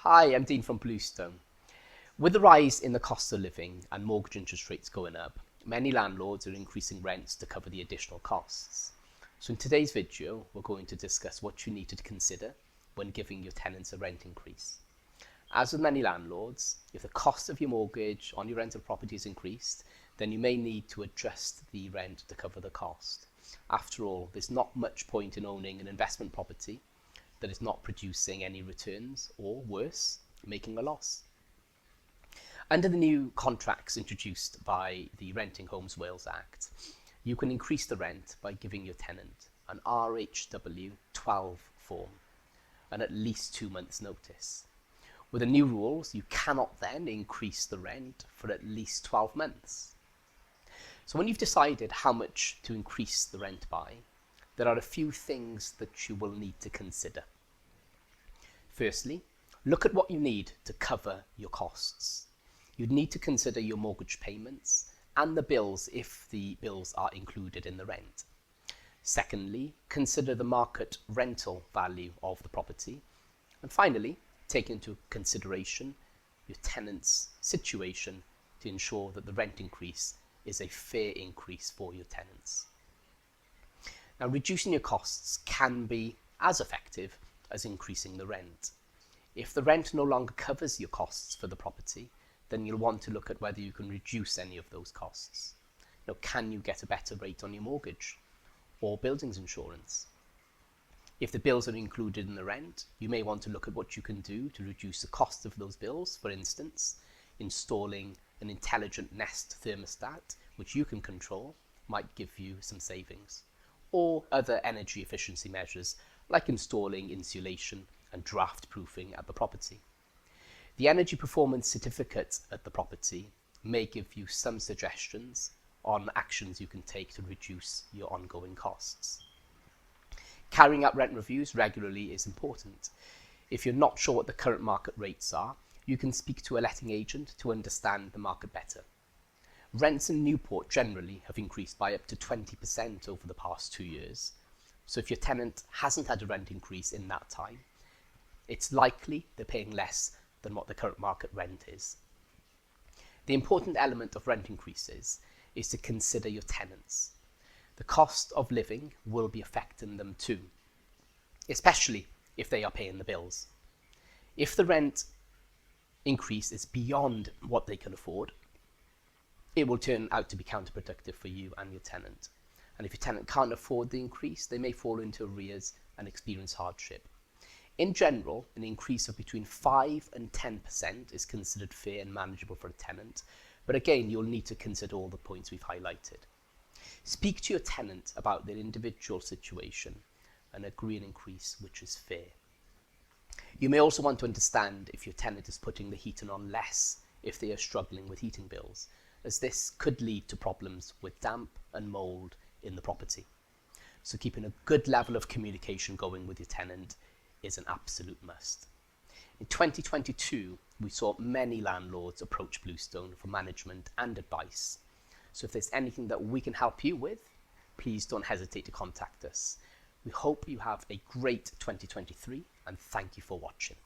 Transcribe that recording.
Hi, I'm Dean from Bluestone. With the rise in the cost of living and mortgage interest rates going up, many landlords are increasing rents to cover the additional costs. So in today's video, we're going to discuss what you need to consider when giving your tenants a rent increase. As with many landlords, if the cost of your mortgage on your rental property is increased, then you may need to adjust the rent to cover the cost. After all, there's not much point in owning an investment property that is not producing any returns, or worse, making a loss. Under the new contracts introduced by the Renting Homes Wales Act, you can increase the rent by giving your tenant an RHW 12 form and at least 2 months' notice. With the new rules, you cannot then increase the rent for at least 12 months. So when you've decided how much to increase the rent by, there are a few things that you will need to consider. Firstly, look at what you need to cover your costs. You'd need to consider your mortgage payments and the bills if the bills are included in the rent. Secondly, consider the market rental value of the property. And finally, take into consideration your tenant's situation to ensure that the rent increase is a fair increase for your tenants. Now, reducing your costs can be as effective as increasing the rent. If the rent no longer covers your costs for the property, then you'll want to look at whether you can reduce any of those costs. Now, can you get a better rate on your mortgage or buildings insurance? If the bills are included in the rent, you may want to look at what you can do to reduce the cost of those bills. For instance, installing an intelligent Nest thermostat, which you can control, might give you some savings. Or other energy efficiency measures like installing insulation and draft proofing at the property. The energy performance certificate at the property may give you some suggestions on actions you can take to reduce your ongoing costs. Carrying out rent reviews regularly is important. If you're not sure what the current market rates are, you can speak to a letting agent to understand the market better. Rents in Newport generally have increased by up to 20% over the past 2 years. So if your tenant hasn't had a rent increase in that time, it's likely they're paying less than what the current market rent is. The important element of rent increases is to consider your tenants. The cost of living will be affecting them too, especially if they are paying the bills. If the rent increase is beyond what they can afford, it will turn out to be counterproductive for you and your tenant. And if your tenant can't afford the increase, they may fall into arrears and experience hardship. In general, an increase of between 5 and 10% is considered fair and manageable for a tenant, but again, you'll need to consider all the points we've highlighted. Speak to your tenant about their individual situation and agree an increase which is fair. You may also want to understand if your tenant is putting the heating on less if they are struggling with heating bills, as this could lead to problems with damp and mould in the property. So keeping a good level of communication going with your tenant is an absolute must. In 2022, we saw many landlords approach Bluestone for management and advice. So if there's anything that we can help you with, please don't hesitate to contact us. We hope you have a great 2023 and thank you for watching.